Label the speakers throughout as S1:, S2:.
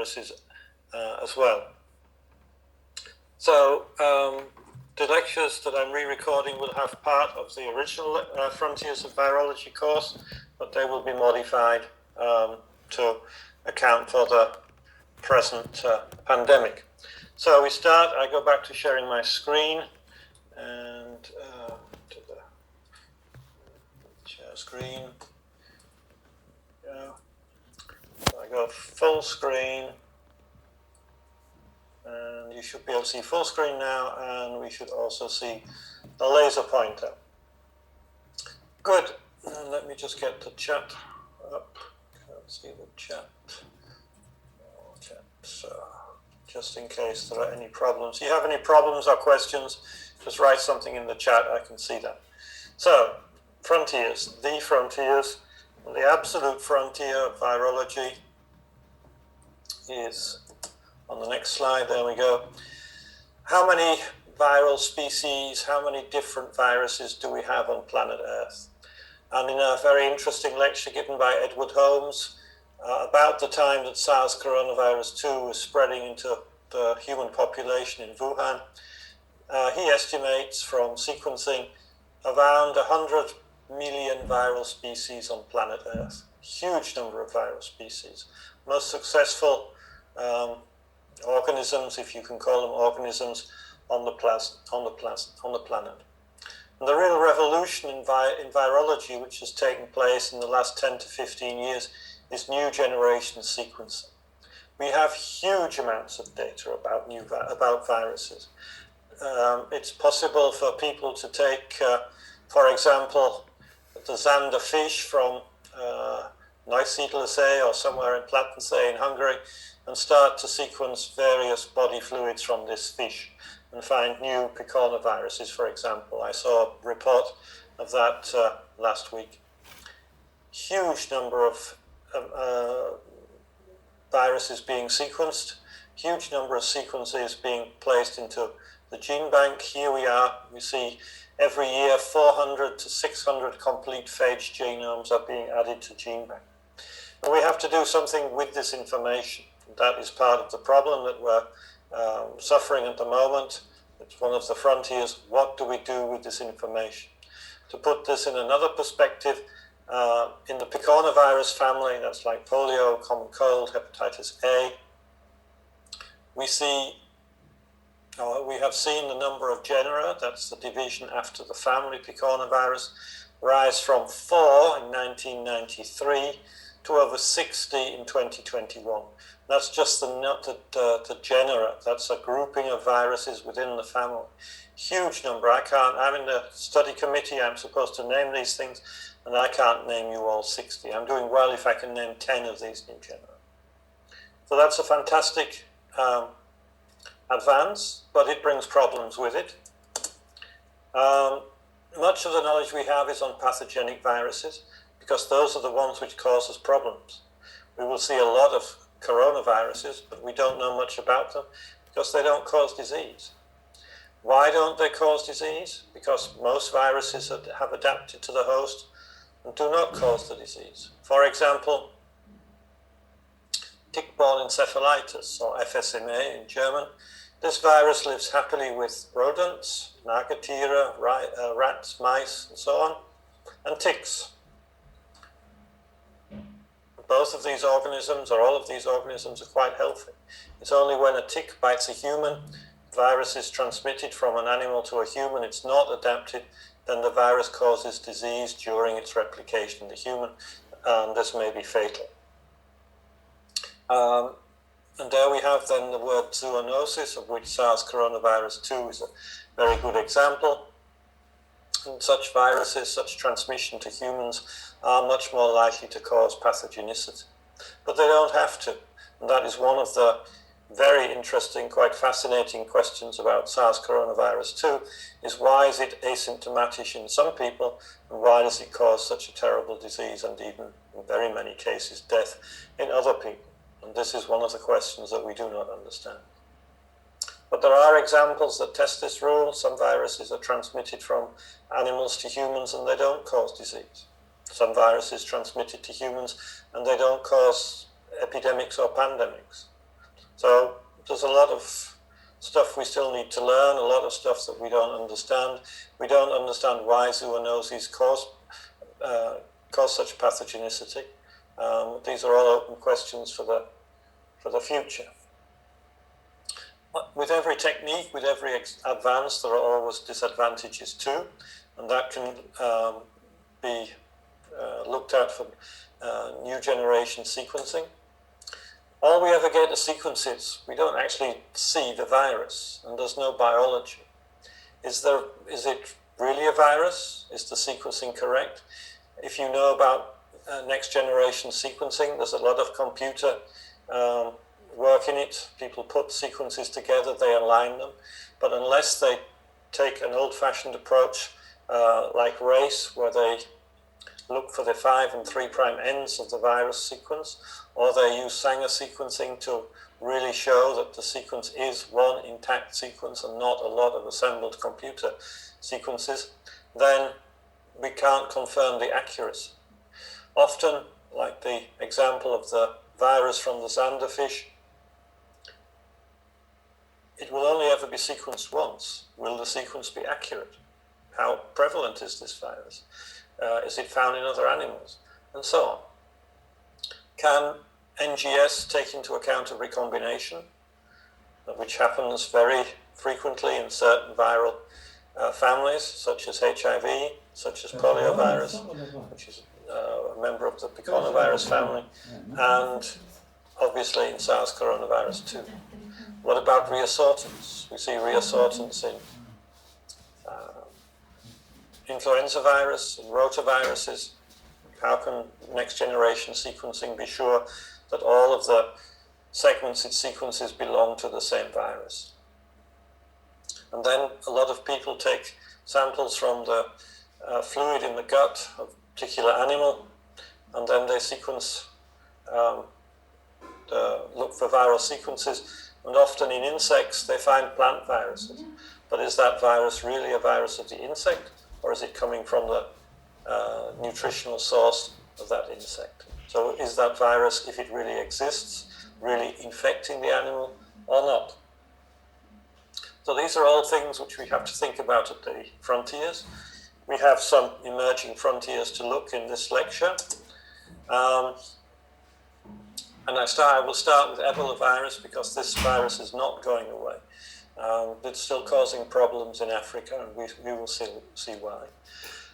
S1: viruses as well. So the lectures that I'm re-recording will have part of the original Frontiers of Virology course, but they will be modified to account for the present pandemic. So we start, I go back to sharing my screen and to the share screen. Yeah. So I go full screen. And you should be able to see full screen now, and we should also see the laser pointer. Good. And let me just get the chat up. Can't see the chat. Okay. So, just in case there are any problems. If you have any problems or questions, just write something in the chat. I can see that. So, frontiers. The frontiers. The absolute frontier of virology is on the next slide. There we go. How many viral species, how many different viruses do we have on planet Earth? And in a very interesting lecture given by Edward Holmes, about the time that SARS coronavirus 2 was spreading into the human population in Wuhan, he estimates from sequencing around 100 million viral species on planet Earth. Huge number of viral species. Most successful organisms, if you can call them organisms, on the planet. And the real revolution in virology, which has taken place in the last 10 to 15 years, is new generation sequencing. We have huge amounts of data about viruses. It's possible for people to take, for example, the Zander fish from Neusiedlersee or somewhere in Plattensee in Hungary, and start to sequence various body fluids from this fish and find new picornaviruses, for example. I saw a report of that last week. Huge number of viruses being sequenced, huge number of sequences being placed into the gene bank. Here we are, we see every year 400 to 600 complete phage genomes are being added to gene bank. And we have to do something with this information. That is part of the problem that we're suffering at the moment. It's one of the frontiers. What do we do with this information? To put this in another perspective, in the picornavirus family, that's like polio, common cold, hepatitis A, we have seen the number of genera, that's the division after the family picornavirus, rise from 4 in 1993 to over 60 in 2021. That's just the genera. That's a grouping of viruses within the family. Huge number. I'm in the study committee. I'm supposed to name these things, and I can't name you all 60. I'm doing well if I can name 10 of these new genera. So that's a fantastic advance, but it brings problems with it. Much of the knowledge we have is on pathogenic viruses, because those are the ones which cause us problems. We will see a lot of coronaviruses, but we don't know much about them because they don't cause disease. Why don't they cause disease? Because most viruses have adapted to the host and do not cause the disease. For example, tick-borne encephalitis, or FSMA in German. This virus lives happily with rodents, Nagetiere, rats, mice, and so on, and ticks. Both of these organisms, or all of these organisms, are quite healthy. It's only when a tick bites a human, virus is transmitted from an animal to a human, it's not adapted, then the virus causes disease during its replication in the human, and this may be fatal. And there we have then the word zoonosis, of which SARS coronavirus 2 is a very good example. And such viruses, such transmission to humans, are much more likely to cause pathogenicity. But they don't have to. And that is one of the very interesting, quite fascinating questions about SARS coronavirus 2, is why is it asymptomatic in some people, and why does it cause such a terrible disease, and even in very many cases death in other people? And this is one of the questions that we do not understand. But there are examples that test this rule. Some viruses are transmitted from animals to humans and they don't cause disease. Some viruses transmitted to humans and they don't cause epidemics or pandemics. So there's a lot of stuff we still need to learn, a lot of stuff that we don't understand. We don't understand why zoonoses cause such pathogenicity. These are all open questions for the future. With every technique, with every advance, there are always disadvantages too, and that can be looked at for new generation sequencing. All we ever get are sequences. We don't actually see the virus, and there's no biology. Is it really a virus? Is the sequencing correct? If you know about next generation sequencing, there's a lot of computer work in it. People put sequences together, they align them, but unless they take an old-fashioned approach like race, where they look for the 5' and 3' ends of the virus sequence, or they use Sanger sequencing to really show that the sequence is one intact sequence and not a lot of assembled computer sequences, then we can't confirm the accuracy. Often, like the example of the virus from the zander fish, it will only ever be sequenced once. Will the sequence be accurate? How prevalent is this virus? Is it found in other animals? And so on. Can NGS take into account a recombination, which happens very frequently in certain viral families, such as HIV, such as poliovirus, which is a member of the picornavirus family, and obviously in SARS coronavirus too. What about reassortants? We see reassortants in influenza virus and rotaviruses. How can next generation sequencing be sure that all of the segments it sequences belong to the same virus? And then a lot of people take samples from the fluid in the gut of a particular animal, and then they sequence, look for viral sequences, and often in insects they find plant viruses. But is that virus really a virus of the insect, or is it coming from the nutritional source of that insect? So is that virus, if it really exists, really infecting the animal or not? So these are all things which we have to think about at the frontiers. We have some emerging frontiers to look in this lecture. And I will start with Ebola virus, because this virus is not going away. It's still causing problems in Africa, and we will see why.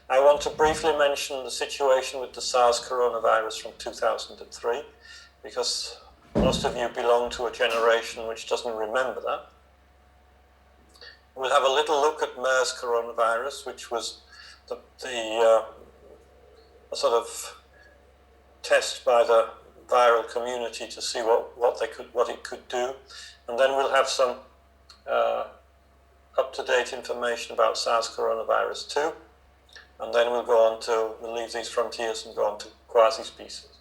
S1: I want to briefly mention the situation with the SARS coronavirus from 2003, because most of you belong to a generation which doesn't remember that. We'll have a little look at MERS coronavirus, which was a sort of test by the viral community to see what it could do, and then we'll have some up-to-date information about SARS coronavirus 2, and then we'll leave these frontiers and go on to quasi-species,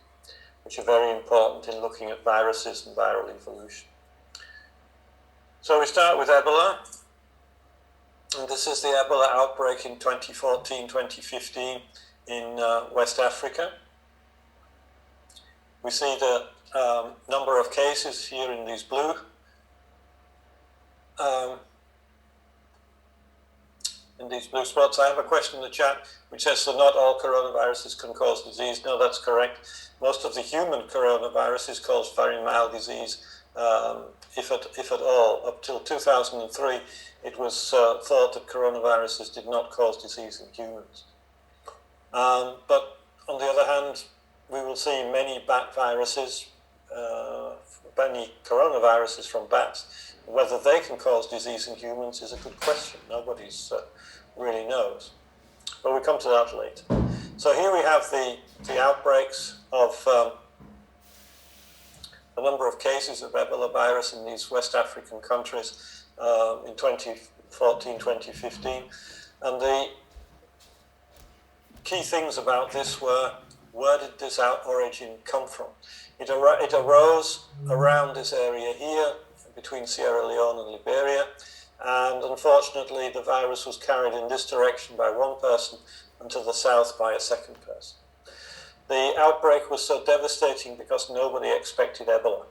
S1: which are very important in looking at viruses and viral evolution. So we start with Ebola, and this is the Ebola outbreak in 2014-2015 in West Africa. We see the number of cases here in these blue. In these blue spots. I have a question in the chat which says that not all coronaviruses can cause disease. No, that's correct. Most of the human coronaviruses cause very mild disease, if at all. Up till 2003, it was thought that coronaviruses did not cause disease in humans. But on the other hand, we will see many bat viruses, many coronaviruses from bats. Whether they can cause disease in humans is a good question. Nobody's really knows. But we'll come to that later. So here we have the outbreaks of a number of cases of Ebola virus in these West African countries in 2014, 2015. And the key things about this were, where did this origin come from? It arose around this area here, between Sierra Leone and Liberia, and unfortunately the virus was carried in this direction by one person and to the south by a second person. The outbreak was so devastating because nobody expected Ebola.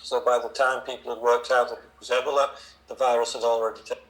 S1: So by the time people had worked out that it was Ebola, the virus had already taken